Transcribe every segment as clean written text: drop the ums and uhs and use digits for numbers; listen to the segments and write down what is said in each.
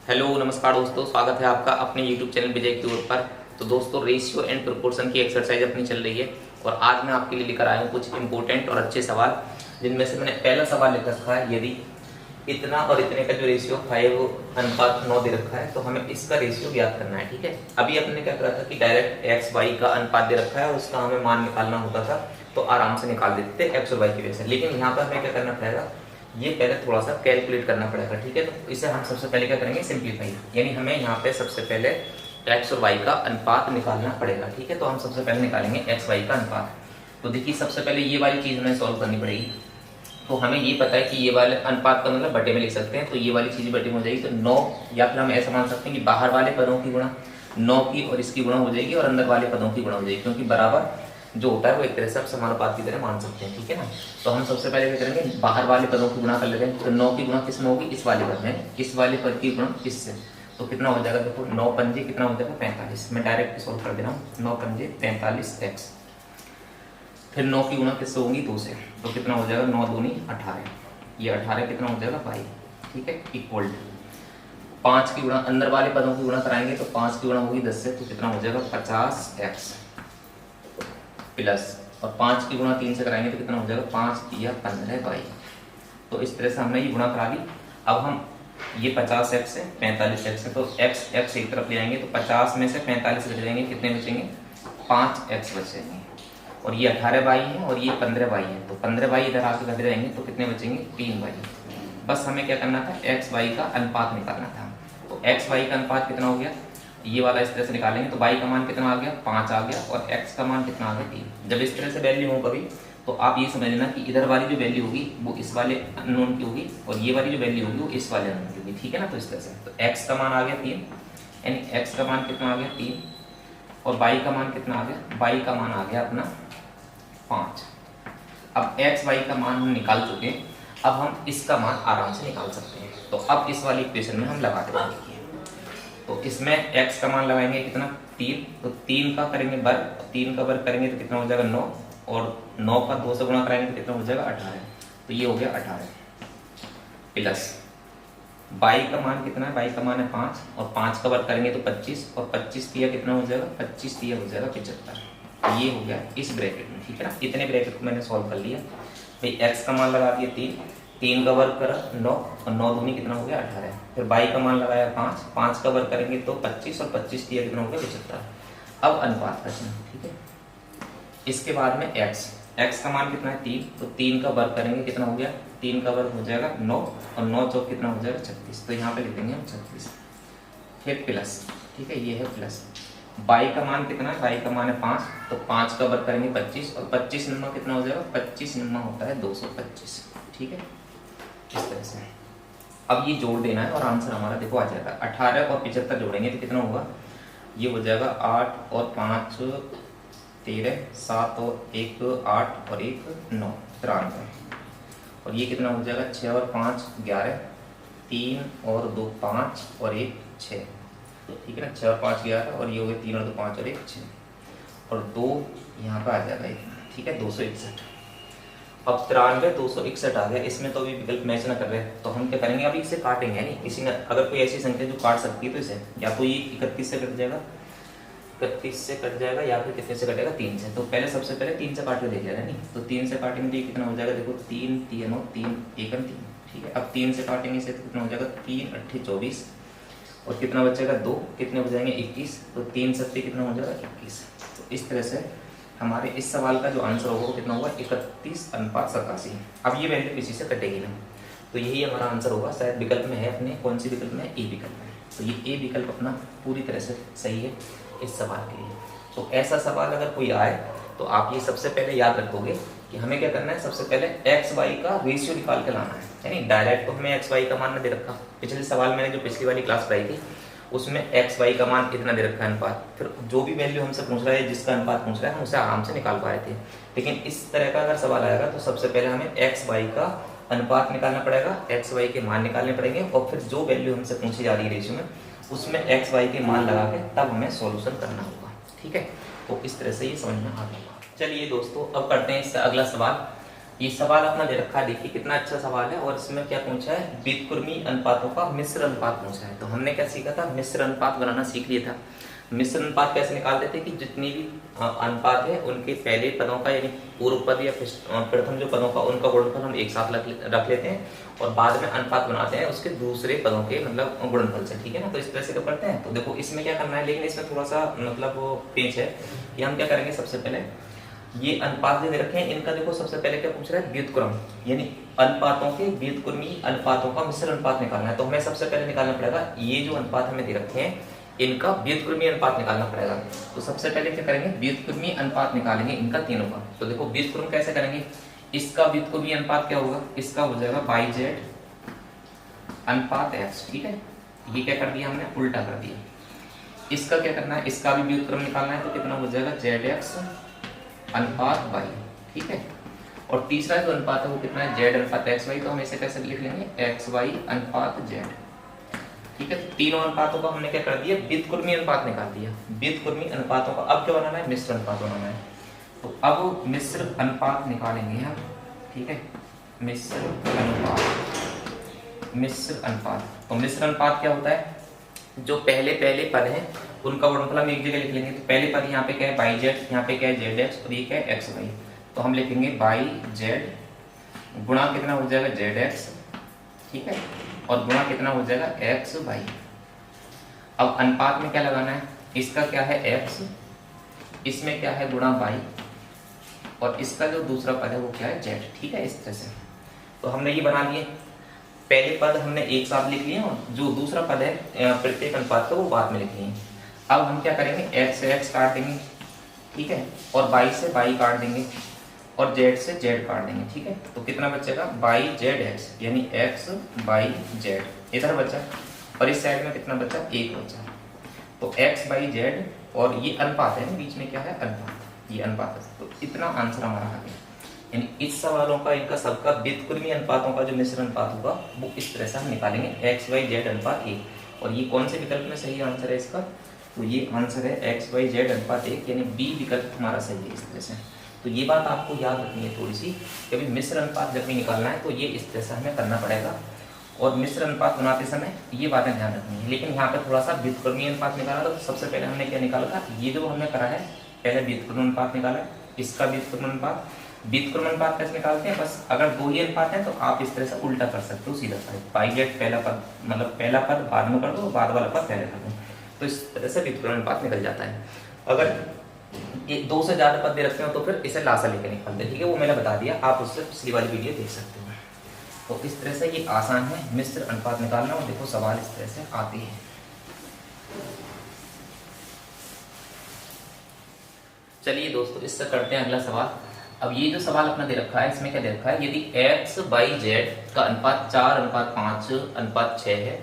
Hello नमस्कार दोस्तों, स्वागत है आपका अपने YouTube चैनल विजय की ओर पर। तो दोस्तों, रेशियो एंड प्रोपोर्शन की एक्सरसाइज अपनी चल रही है और आज मैं आपके लिए लेकर आया हूँ कुछ इंपॉर्टेंट और अच्छे सवाल, जिनमें से मैंने पहला सवाल लिख रखा है। यदि इतना और इतने का जो रेशियो 5:9 दे रखा है तो हमें इसका रेशियो ज्ञात करना है। ठीक है, अभी अपने क्या करा था कि डायरेक्ट एक्स वाई का अनुपात दे रखा है और उसका हमें मान निकालना होता था, तो आराम से निकाल देते थे एक्स और वाई की वजह से। लेकिन यहाँ पर हमें क्या करना पड़ेगा, ये पहले थोड़ा सा कैलकुलेट करना पड़ेगा। ठीक है, तो इसे हम सबसे पहले क्या करेंगे, सिंप्लीफाई, यानी हमें यहाँ पे सबसे पहले एक्स और वाई का अनुपात निकालना पड़ेगा। ठीक है, तो हम सबसे पहले निकालेंगे एक्स वाई का अनुपात। तो देखिए, सबसे पहले ये वाली चीज हमें सॉल्व करनी पड़ेगी। तो हमें ये पता है कि ये वाले अनुपात का मतलब बटे में लिख सकते हैं, तो ये वाली चीज बटे में हो जाएगी तो 9, या फिर हम ऐसा मान सकते हैं कि बाहर वाले पदों की गुणा 9 की और इसकी गुणा हो जाएगी और अंदर वाले पदों की गुणा हो जाएगी, क्योंकि बराबर जो होता है वो एक तरह से आप समानुपात की तरह मान सकते हैं। ठीक है ना, तो हम सबसे पहले क्या करेंगे, बाहर वाले पदों की गुणा कर लेते हैं। तो 9 की गुणा किस में होगी, इस वाले पद में, इस वाले पद की गुणा इससे, तो कितना हो जाएगा, देखो 9 पंजे कितना हो जाएगा 45। मैं डायरेक्ट सॉल्व कर दे रहा हूँ, 9 पंजे 45 एक्स, फिर 9 की गुणा किससे होगी 2 से, तो कितना हो जाएगा 9 दूनी 18, ये 18 कितना हो जाएगा 22। ठीक है, इक्वल 5 की गुणा अंदर वाले पदों की गुणा कराएंगे तो 5 की गुणा होगी 10 से, तो कितना हो जाएगा 50 एक्स प्लस, और 5 की गुणा 3 से कराएंगे तो कितना हो जाएगा 5 या 15 वाई। तो इस तरह से हमने ये गुणा करा ली। अब हम ये 50 एक्स है 45 एक्स है, तो एक्स एक्स एक तरफ ले आएंगे तो 50 में से 45 घट जाएंगे, कितने बचेंगे 5 एक्स बचेंगे, और ये 18 वाई है और ये 15 वाई है, तो 15 वाई इधर आके घट जाएंगे तो कितने बचेंगे 3 वाई। बस हमें क्या करना था, एक्स वाई का अनुपात निकालना था। तो एक्स वाई का अनुपात कितना हो गया, ये वाला इस तरह से निकालेंगे तो y का मान कितना आ गया 5 आ गया, और x का मान कितना आ गया 3। जब इस तरह से वैल्यू हो कभी, तो आप ये समझ लेना कि इधर वाली जो वैल्यू होगी वो इस वाले अननोन की होगी और ये वाली जो वैल्यू होगी वो इस वाले अननोन की होगी। ठीक है ना, तो इस तरह से तो x का मान आ गया 3, यानी x का मान कितना आ गया 3, और y का मान कितना आ गया, y का मान आ गया अपना 5। अब x y का मान हम निकाल चुके हैं, अब हम इसका मान आराम से निकाल सकते हैं। तो अब इस वाली इक्वेशन में हम लगाते हैं, तो इसमें x का मान लगाएंगे कितना 3, तो 3 का करेंगे वर्ग, 3 का वर्ग करेंगे तो कितना हो जाएगा 9, और 9 का 2 से गुणा कराएंगे तो कितना हो जाएगा 18, तो ये हो गया 18 प्लस y का मान कितना है, y का मान है 5, और 5 का वर्ग करेंगे तो 25, और 25 तिया कितना हो जाएगा 25 तिया हो जाएगा 75। ये हो गया इस ब्रैकेट में। ठीक है ना, इतने ब्रैकेट को मैंने सॉल्व कर लिया। भाई x का मान लगा दिया 3 का वर्ग करा 9, और 9 दूनी कितना हो गया 18, फिर y का मान लगाया 5 का वर्ग करेंगे तो 25, और 25 दिया कितना हो गया 75। अब अनुपात का चिन्ह। ठीक है, इसके बाद में x का मान कितना है 3, तो 3 का वर्ग करेंगे कितना हो गया, 3 का वर्ग हो जाएगा 9, और 9 चौक कितना हो जाएगा 36, तो यहाँ पे लिख देंगे हम 36, फिर प्लस। ठीक है, ये है प्लस, y का मान कितना है, y का मान है 5, तो 5 का वर्ग करेंगे 25, और 25 निम्मा कितना हो जाएगा, 25 निम्मा होता है 225। ठीक है, इस तरह से अब ये जोड़ देना है और आंसर हमारा देखो आ जाएगा 18 और 75 जोड़ेंगे तो कितना होगा, ये हो जाएगा 8 और 5 13, 7 और 1 8 और 1 9, 93, और ये कितना हो जाएगा 6 और 5 11, 3 और 2 5 और 1 6। तो ठीक है ना, 6 और 5 11, और ये हो गया 3 और 2 5 और 1 6, और 2 यहाँ पर आ जाएगा। ठीक है, 261। अब 93 261 आ गया, इसमें तो अभी विकल्प मैच ना कर रहे, तो हम क्या करेंगे, अभी इसे काटेंगे। नहीं, किसी ने अगर कोई ऐसी संख्या जो काट सकती है तो इसे या तो ये 31 से कट जाएगा, 31 से कट जाएगा, या फिर कितने से कटेगा 3 से। तो पहले सबसे पहले 3 से काट के देख लेना। नहीं, तो 3 से काटेंगे तो ये कितना हो जाएगा, देखो 3 3 और 3 1 3। ठीक है, अब 3 से काटेंगे इसे तो कितना हो जाएगा 3 8 24, और कितना बचेगा 2, कितने हो जाएंगे 21, तो 3 7 कितना हो जाएगा 21। तो इस तरह से हमारे इस सवाल का जो आंसर होगा वो कितना होगा 31:87। अब ये वैल्यू किसी से कटेगी ना, तो यही हमारा आंसर होगा। शायद विकल्प में है अपने, कौन सी विकल्प में, ए विकल्प में, तो ये ए विकल्प अपना पूरी तरह से सही है इस सवाल के लिए। तो ऐसा सवाल अगर कोई आए तो आप ये सबसे पहले याद रखोगे कि हमें क्या करना है, सबसे पहले एक्स वाई का रेशियो निकाल के लाना है। यानी डायरेक्ट तो हमें एक्स वाई का मान न दे रखा, पिछले सवाल मैंने जो पिछली वाली क्लास पढ़ाई थी उसमें एक्स वाई का मान इतना दे रखा है अनुपात, फिर जो भी वैल्यू हमसे पूछ रहा है, जिसका अनुपात पूछ रहा है, हम उसे आराम से निकाल पाए थे। लेकिन इस तरह का अगर सवाल आएगा तो सबसे पहले हमें एक्स वाई का अनुपात निकालना पड़ेगा, एक्स वाई के मान निकालने पड़ेंगे, और फिर जो वैल्यू हमसे पूछी जा रही है रेशियो में उसमें एक्स वाई के मान लगा के तब हमें सॉल्यूशन करना होगा। ठीक है, तो इस तरह से ये समझ में आ गया। चलिए दोस्तों, अब करते हैं इससे अगला सवाल। ये सवाल अपना दे रखा है, देखिए कितना अच्छा सवाल है। और इसमें क्या पूछा है, व्युत्क्रमी अनुपातों का मिश्र अनुपात पूछा है। तो हमने क्या सीखा था, मिश्र अनुपात बनाना सीख लिया था। मिश्र अनुपात कैसे निकालते थे कि जितनी भी अनुपात है उनके पहले पदों का यानी पूर्व पद या प्रथम जो पदों का उनका गुणनफल हम एक साथ रख लेते हैं और बाद में अनुपात बनाते हैं उसके दूसरे पदों के मतलब गुणनफल से, ठीक है ना। तो इस तरह से तो करते हैं। तो देखो इसमें क्या करना है, लेकिन इसमें थोड़ा सा मतलब वो पेच है कि हम क्या करेंगे, सबसे पहले ये अनुपात जो दे रखे हैं इनका देखो सबसे पहले क्या पूछ रहा है, व्युत्क्रम यानी अनुपातों के व्युत्क्रमी अनुपातों का मिश्र अनुपात निकालना है। तो हमें सबसे पहले निकालना पड़ेगा ये जो अनुपात हमें दे रखे हैं इनका व्युत्क्रमी अनुपात निकालना पड़ेगा। तो सबसे पहले क्या करेंगे, व्युत्क्रमी अनुपात निकालेंगे इनका तीनों का। तो देखो व्युत्क्रम कैसे करेंगे, इसका व्युत्क्रमी अनुपात क्या होगा, इसका हो जाएगा बाई जेड अनुपात एक्स, ठीक है। ये क्या कर दिया हमने, उल्टा कर दिया। इसका क्या करना है, इसका भी व्युत्क्रम निकालना है। तो कितना हो जाएगा, जेड एक्स अनुपात वाई, ठीक है। और तीसरा जो अनुपात है वो कितना है, जेड अनुपात एक्स वाई। तो हम इसे कैसे लिख लेंगे, एक्स वाई अनुपात जेड, ठीक है। तीनों अनुपातों का हमने क्या कर दिया, व्युत्क्रमी अनुपात निकाल दिया। व्युत्क्रमी अनुपातों का अब क्या बनाना है, मिश्र अनुपात बनाना है। तो अब मिश्र अनुपात निकालेंगे हम, ठीक है। मिश्र अनुपात, मिश्र अनुपात। तो मिश्र अनुपात क्या होता है, जो पहले पहले पद हैं उनका गुणनफल हम एक जगह लिख लेंगे। तो पहले पद यहाँ पे क्या है, बाई जेड, यहाँ पे क्या है, जेड एक्स, और ये क्या है, एक्स वाई। तो हम लिखेंगे बाई जेड गुणा कितना हो जाएगा, जेड एक्स, ठीक है, और गुणा कितना हो जाएगा, एक्स वाई। अब अनुपात में क्या लगाना है, इसका क्या है एक्स, इसमें क्या है गुणा वाई, और इसका जो दूसरा पद है वो क्या है, जेड, ठीक है। इस तरह से तो हमने ये बना लिए, पहले पद हमने एक साथ लिख लिए और जो दूसरा पद है प्रत्येक अनुपात का वो बाद में लिख लिए। अब हम क्या करेंगे, एक्स से एक्स काट देंगे, ठीक है, और बाई से बाई काट देंगे और जेड से जेड काट देंगे, ठीक है। तो कितना बचेगा, बाई जेड एक्स यानी एक्स बाई जेड इधर बचा, और इस साइड में कितना बचा, एक बचा। तो एक्स बाई जेड, और ये अनुपात है ना, बीच में क्या है, अनुपात, ये अनुपात है। तो इतना आंसर हमारा आ गया। यानी इस सवालों का इनका सबका व्युत्क्रमी अनुपातों का जो मिश्र अनुपात होगा वो इस तरह से हम निकालेंगे, एक्स वाई जेड अनुपात एक। और ये कौन से विकल्प में सही आंसर है इसका, तो ये आंसर है एक्स वाई जेड अनुपात एक, यानी बी विकल्प हमारा सही है इस तरह से। तो ये बात आपको याद रखनी है थोड़ी सी, कि अभी मिश्र अनुपात जब भी निकालना है तो ये इस तरह से हमें करना पड़ेगा। और मिश्र अनुपात बनाते समय ये बातें ध्यान रखनी है। लेकिन यहाँ पे थोड़ा सा व्युत्क्रमी अनुपात निकाला, तो सबसे पहले हमने क्या निकाला था, ये जो हमने करा है पहले व्युत्क्रम अनुपात निकाला, इसका व्युत्क्रम अनुपात। व्युत्क्रम अनुपात कैसे निकालते हैं, बस अगर दो ही अनुपात है तो आप इस तरह से उल्टा कर सकते हो, सीधा साइड बाई जेड पहला पद, मतलब पहला पद बाद में कर दो, बाद वाला पद पहले कर दो, तो इस तरह से व्युत्क्रम अनुपात निकल जाता है। अगर एक दो से ज्यादा पद दे रखते हो तो फिर इसे लासा लेकर निकालते हैं, ठीक है, वो मैंने बता दिया, आप उससे पिछली वाली वीडियो देख सकते हो। तो इस तरह से ये आसान है मिश्र अनुपात निकालना, और देखो सवाल इस तरह से आते हैं। चलिए दोस्तों, इससे करते हैं अगला सवाल। अब ये जो सवाल अपना दे रखा है, इसमें क्या दे रखा है, यदि x बाई जेड का अनुपात 4:5:6 है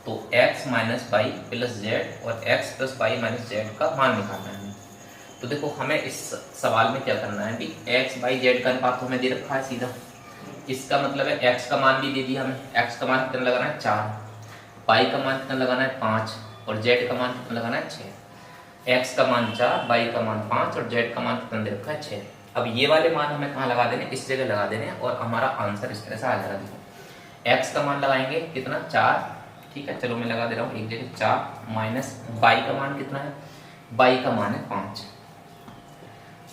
तो x minus by plus Z और x plus by minus Z का मान निकालना है। तो देखो हमें इस सवाल में क्या करना है, भी x बाई जेड का अनुपात हमें दे रखा है सीधा, इसका मतलब है x का मान भी दे दिया हमें। x का मान कितना लगाना है, 4, बाई का मान कितना लगाना है, 5, और जेड का मान कितना लगाना है, 6। x का मान 4, बाई का मान 5 और जेड का मान कितना दे रखा है, 6। अब ये वाले मान हमें कहाँ लगा देने, इस जगह लगा देने, और हमारा आंसर इस तरह से आ जाएगा। देखो x का मान लगाएंगे कितना, 4, ठीक है, चलो मैं लगा दे रहा हूँ एक जगह 4, माइनस बाई का मान कितना है, बाई का मान है 5,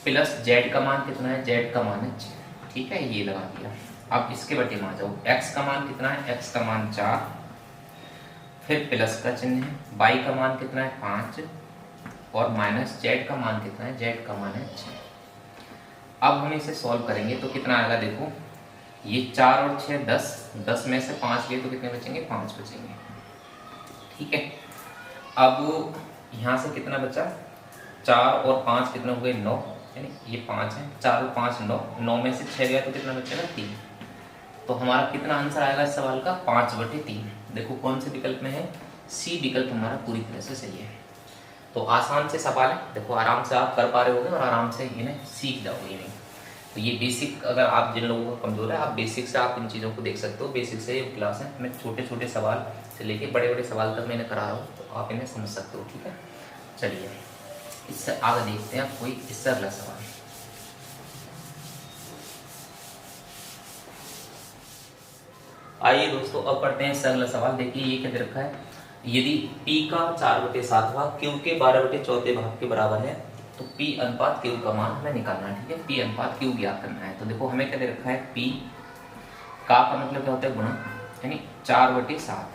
प्लस जेड का मान कितना है, जेड का मान है 6, ठीक है, ये लगा दिया। अब इसके बटे में आ जाओ, x का मान कितना है, x का मान 4, फिर प्लस का चिन्ह है, बाई का मान कितना है 5, और माइनस जेड का मान कितना है, जेड का मान है 6। अब हम इसे सॉल्व करेंगे तो कितना आएगा, देखो ये 4 और 6 10, 10 में से 5 लिए तो कितने बचेंगे, 5 बचेंगे, ठीक है। अब यहाँ से कितना बचा, 4 और 5 कितना हो गए, 9, यानी ये 5 है, 4 और 5 9, 9 में से 6 गया तो कितना बचेगा, 3। तो हमारा कितना आंसर आएगा इस सवाल का, 5/3। देखो कौन से विकल्प में है, सी विकल्प हमारा पूरी तरह से सही है। तो आसान से सवाल है, देखो आराम से आप कर पा रहे होगे और आराम से इन्हें सीख जाओगे इन्हें। तो ये बेसिक, अगर आप जिन लोगों का कमजोर है, आप बेसिक से आप इन चीज़ों को देख सकते हो। बेसिक से ये क्लास है, मैं छोटे छोटे सवाल से लेके बड़े बड़े सवाल तक मैंने करा रहा हूँ, तो आप इन्हें समझ सकते हो, ठीक है। चलिए इससे आगे देखते हैं कोई इससे अगला सवाल। आइए दोस्तों अब पढ़ते हैं इससे अगला सवाल। देखिए ये क्या दे रखा है, यदि P का 4/7 भाग Q के 12/4 भाग के बराबर है तो P अनुपात Q का मान हमें निकालना है। ठीक है, P अनुपात Q ज्ञात करना है। तो देखो हमें क्या दे रखा है, P का मतलब क्या होता है, गुणा, यानी 4/7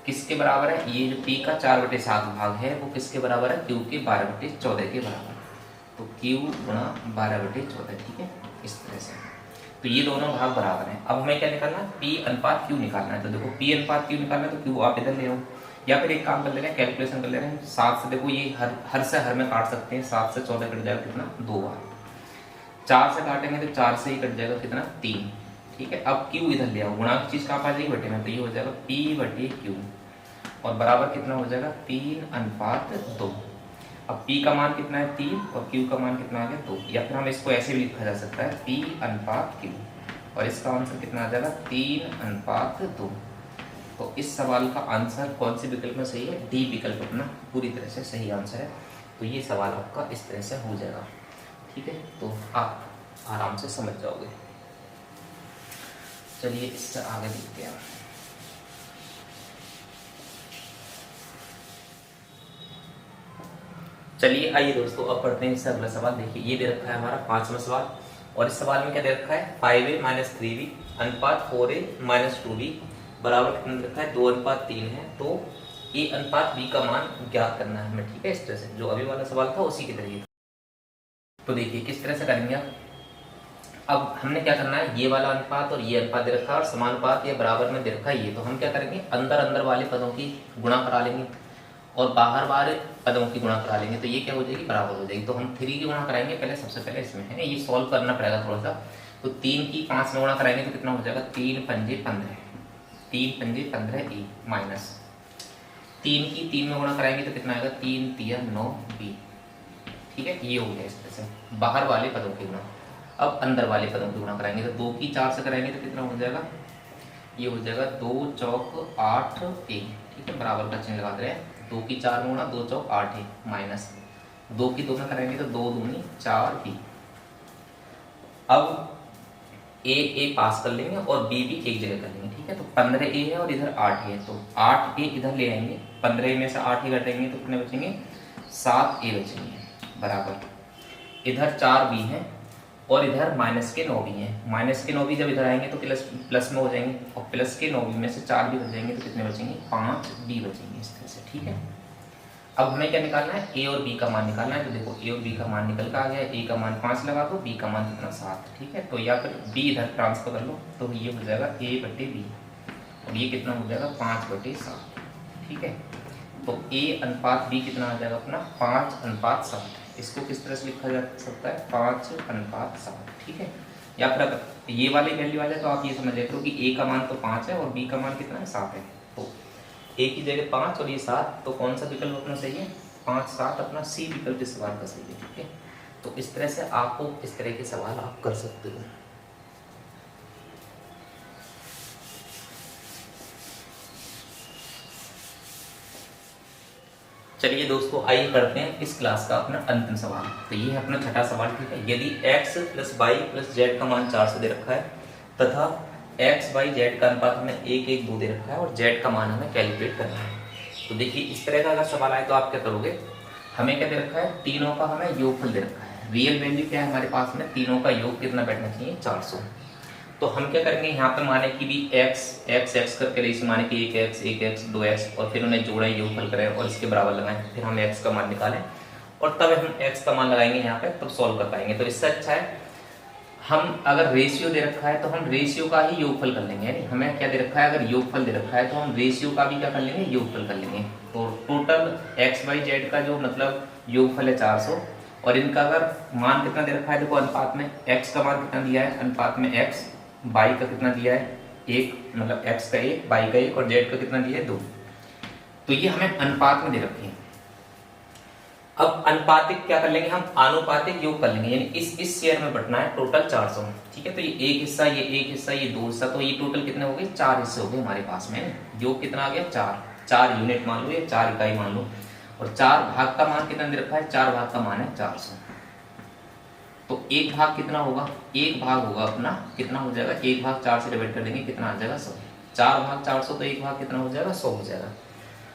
किसके बराबर है, ये जो P का 4/7 भाग है वो किसके बराबर है, Q के 12/14 के बराबर। तो Q गुणा 12/14। ठीक है, इस तरह से तो ये दोनों भाग बराबर हैं। अब हमें क्या निकालना है, P अनुपात Q निकालना है। तो देखो P अनुपात Q निकालना है तो Q आप इधर ले आओ, या फिर एक काम कर ले रहे हैं, कैलकुलेशन कर ले रहे हैं। 7 से देखो ये हर से हर में काट सकते हैं, 7 से 14 कट जाएगा कितना, 2 बार। 4 से काटेंगे तो 4 से ही कट जाएगा कितना, 3। ठीक है, अब Q इधर ले आओ, गुणा की चीज कहाँ आ जाएगी, बटे में, तो ये हो जाएगा P/Q और बराबर कितना हो जाएगा, 3:2। अब P का मान कितना है, 3, और Q का मान कितना आ गया, 2। या फिर हम इसको ऐसे भी लिखा जा सकता है, P/Q, और इसका आंसर कितना आ जाएगा, 3:2। तो इस सवाल का आंसर कौन से विकल्प में सही है, डी विकल्प अपना पूरी तरह से सही आंसर है। तो ये सवाल आपका इस तरह से हो जाएगा। ठीक है, तो आप आराम से समझ जाओगे। चलिए इससे आगे देखते हैं। चलिए आइए दोस्तों अब पढ़ते हैं इससे अगला सवाल। देखिए ये दे रखा है हमारा 5वां सवाल, और इस सवाल में क्या दे रखा है, 5a - 3b अनुपात 4a - 2b बराबर कितना दे रखा है, 2:3 है। तो a अनुपात b का मान ज्ञात करना है हमें। ठीक है, इस तरह से जो अभी वाला सवाल था उसी की तरह। तो देखिए किस तरह से करेंगे आप। अब हमने क्या करना है, ये वाला अनुपात और ये अनुपात दे रखा है और समानुपात ये बराबर में दे रखा है ये। तो हम क्या करेंगे, अंदर अंदर वाले पदों की गुणा करा लेंगे और बाहर वाले पदों की गुणा करा लेंगे, तो ये क्या हो जाएगी, बराबर हो जाएगी। तो हम 3 की गुणा कराएंगे पहले, सबसे पहले इसमें है ये सॉल्व करना पड़ेगा थोड़ा सा। तो 3 की 5 में गुणा कराएंगे तो कितना हो जाएगा, 3 पंजे 15, 3 पंजे 15 ए माइनस 3 की 3 में गुणा कराएंगे तो कितना आएगा, 3 तिया 9 बी। ठीक है, ये हो गया इस तरह से बाहर वाले पदों की गुणा। अब अंदर वाले पदों की गुणा कराएंगे तो 2 की 4 से कराएंगे तो कितना हो जाएगा, ये हो जाएगा 2 चौक 8 ए। ठीक है, बराबर का चिन्ह लगा दे रहे हैं। 2 की 4 में गुणा 2 चौक 8 ए माइनस 2 की 2 में कराएंगे तो 2 दूनी 4 बी। अब ए पास कर लेंगे और बी भी एक जगह कर लेंगे। ठीक है, तो 15a है और इधर 8a है, तो 8a इधर ले आएंगे, 15a में से 8 ही घटेंगे तो कितने बचेंगे, 7a बचेंगे बराबर। इधर 4b है और इधर माइनस के 9b है। माइनस के 9b जब इधर आएंगे तो प्लस में हो जाएंगे, और प्लस के 9b में से 4b बच जाएंगे तो कितने बचेंगे, 5b बचेंगे इस तरह से। ठीक है, अब हमें क्या निकालना है, ए और बी का मान निकालना है। तो देखो ए और बी का मान निकल कर आ गया, ए का मान 5 लगा दो, बी का मान कितना 7। ठीक है, तो या फिर बी इधर ट्रांसफर कर लो तो ये हो जाएगा a/b और ये कितना हो जाएगा 5/7। ठीक है, तो a अनुपात b कितना आ जाएगा अपना 5:7। इसको किस तरह से लिखा जा सकता है, 5:7। ठीक है, या फिर अगर ये वाली वैल्यू आ जाए तो आप ये समझ लेते हो कि a का मान तो 5 है और b का मान कितना है, 7 है। तो a की जगह 5 और ये 7, तो कौन सा विकल्प अपना सही है, 5, 7 अपना सी विकल्प इस सवाल का सही है। ठीक है, तो इस तरह से आपको इस तरह के सवाल आप कर सकते हो। चलिए दोस्तों आइए करते हैं इस क्लास का अपना अंतिम सवाल। तो ये है अपना छठा सवाल। ठीक है, यदि x + y + z का मान 4 से दे रखा है तथा x, y, z का अनुपात हमें 1, 1, 2 दे रखा है और z का मान हमें कैलकुलेट करना है। तो देखिए इस तरह का अगर सवाल आए तो आप क्या करोगे, हमें क्या दे रखा है, तीनों का हमें योगफल दे रखा है। रियल वैल्यू क्या है हमारे पास में, तीनों का योग कितना बैठना चाहिए, 400। तो हम क्या करेंगे, यहाँ पे माने कि भी x करके रेशियो माने कि 1x 2x और फिर उन्हें जोड़ें, योगफल करें और इसके बराबर लगाएं, फिर हम x का मान निकालें और तब हम x का मान लगाएंगे यहाँ पे, तब सॉल्व कर पाएंगे। तो इससे अच्छा है हम अगर रेशियो दे रखा है तो हम रेशियो का ही योगफल कर लेंगे। यानी हमें क्या दे रखा है, अगर योगफल दे रखा है तो हम रेशियो का भी क्या कर लेंगे, योगफल कर लेंगे। तो टोटल x y z का जो मतलब योगफल है 400 और इनका अगर मान कितना दे रखा है, देखो अनुपात में x का मान कितना दिया है, अनुपात में x, y का कितना दिया है 1, मतलब x का 1, y का 1 और z का कितना दिया है 2। तो ये हमें अनुपात में दे रखे हैं। अब अनुपातिक क्या कर लेंगे, हम आनुपातिक योग कर लेंगे, यानी इस शेयर में बंटना है टोटल 400। ठीक है, तो ये एक हिस्सा, ये एक हिस्सा, ये 2 हिस्सा, तो ये टोटल कितने हो गए, 4 हिस्से हो गए हमारे पास में। योग कितना आ गया, 4 यूनिट मान लो, या 4 इकाई मान लो। और 4 भाग का मान कितना दे रखा है, 4 भाग का मान है 400। तो 1 भाग कितना होगा, 1 भाग होगा अपना कितना हो जाएगा, 1 भाग 4 से डिवाइड कर देंगे कितना आ जाएगा 100। 4 भाग 400 तो 1 भाग कितना हो जाएगा, 100 हो जाएगा।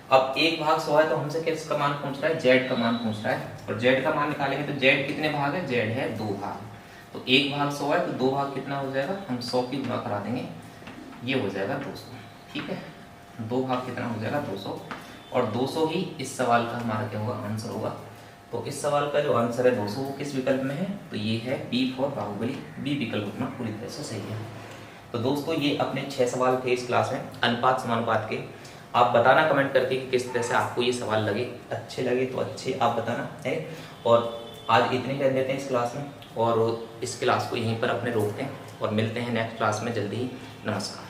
अब 1 भाग 100 है तो हमसे किसका मान पूछ रहा है, जेड का मान पूछ रहा है, और जेड का मान निकालेंगे तो जेड कितने भाग है, जेड है 2 भाग, तो 1 भाग 100 है तो 2 भाग कितना हो जाएगा, हम 100 की गुणा करा देंगे, ये हो जाएगा 200। ठीक है, 2 भाग कितना हो जाएगा, 200, और 200 ही इस सवाल का हमारा क्या होगा, आंसर होगा। तो इस सवाल का जो आंसर है 200 वो किस विकल्प में है, तो ये है बी फॉर बाहुबली, बी विकल्प अपना पूरी तरह से सही है। तो दोस्तों ये अपने 6 सवाल थे इस क्लास में अनुपात समानुपात के। आप बताना कमेंट करके कि किस तरह से आपको ये सवाल लगे, अच्छे लगे तो अच्छे आप बताना है। और आज इतने कर देते हैं इस क्लास में, और इस क्लास को यहीं पर अपने रोकते हैं और मिलते हैं नेक्स्ट क्लास में जल्दी ही। नमस्कार।